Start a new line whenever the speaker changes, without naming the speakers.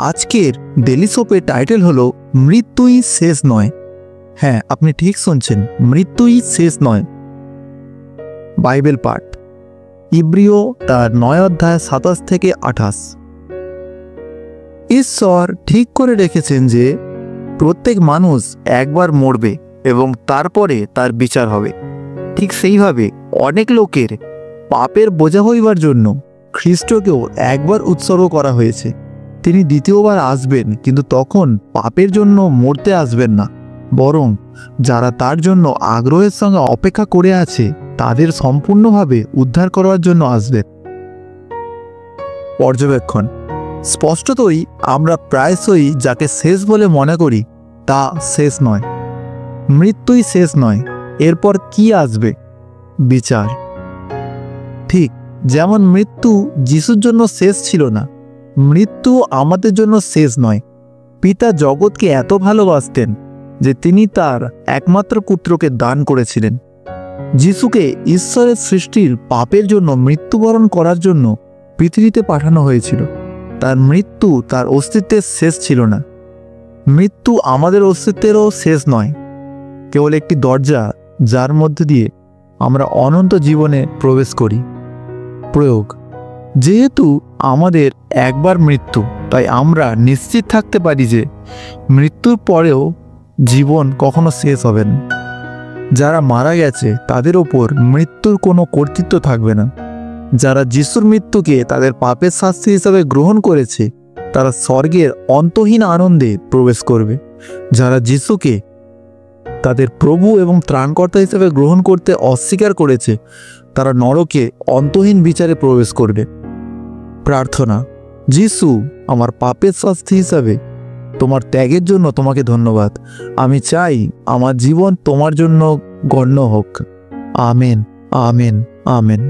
আজকের daily সোপের title হলো মৃত্যুই শেষ নয়। হ্যাঁ, আপনি ঠিক শুনছেন, মৃত্যুই শেষ নয়। বাইবেল পাঠ ইব্রিয় তার 9 অধ্যায় 27 থেকে 28। ঈশ্বর ঠিক করে রেখেছেন যে প্রত্যেক মানুষ একবার মরবে এবং তারপরে তার বিচার হবে। ঠিক সেইভাবে অনেক লোকের পাপের বোঝা হইবার জন্য খ্রিস্টকেও একবার উৎসর্গ করা হয়েছে। তিনি দ্বিতীয়বার আসবেন, কিন্তু তখন পাপের জন্য মরতে আসবেন না, বরং যারা তার জন্য আগ্রহের সঙ্গে অপেক্ষা করে আছে তাদের সম্পূর্ণভাবে উদ্ধার করার জন্য আসবেন। পর্যবেক্ষণ: স্পষ্টতই আমরা প্রায়শই যাকে শেষ বলে মনে করি তা শেষ নয়। মৃত্যুই শেষ নয়। এরপর কি আসবে? বিচার। ঠিক যেমন মৃত্যু যিশুর জন্য শেষ ছিল না, মৃত্যু আমাদের জন্য শেষ নয়। পিতা জগৎকে এত ভালোবাসতেন যে তিনি তার একমাত্র পুত্রকে দান করেছিলেন। যিশুকে ঈশ্বরের সৃষ্টির পাপের জন্য মৃত্যুবরণ করার জন্য পৃথিবীতে পাঠানো হয়েছিল। তার মৃত্যু তার অস্তিত্বের শেষ ছিল না। মৃত্যু আমাদের অস্তিত্বেরও শেষ নয়, কেবল একটি দরজা যার মধ্যে দিয়ে আমরা অনন্ত জীবনে প্রবেশ করি। প্রয়োগ: যেহেতু আমাদের একবার মৃত্যু, তাই আমরা নিশ্চিত থাকতে পারি যে মৃত্যুর পরেও জীবন কখনো শেষ হবে না। যারা মারা গেছে তাদের ওপর মৃত্যুর কোনো কর্তৃত্ব থাকবে না। যারা যিশুর মৃত্যুকে তাদের পাপের শাস্তি হিসাবে গ্রহণ করেছে তারা স্বর্গের অন্তহীন আনন্দে প্রবেশ করবে। যারা যিশুকে তাদের প্রভু এবং ত্রাণকর্তা হিসেবে গ্রহণ করতে অস্বীকার করেছে তারা নরকে অন্তহীন বিচারে প্রবেশ করবে। প্রার্থনা: যিশু, আমার পাপের শাস্তি হিসাবে তোমার ত্যাগের জন্য তোমাকে ধন্যবাদ। আমি চাই আমার জীবন তোমার জন্য গণ্য হোক। Amen, amen, amen.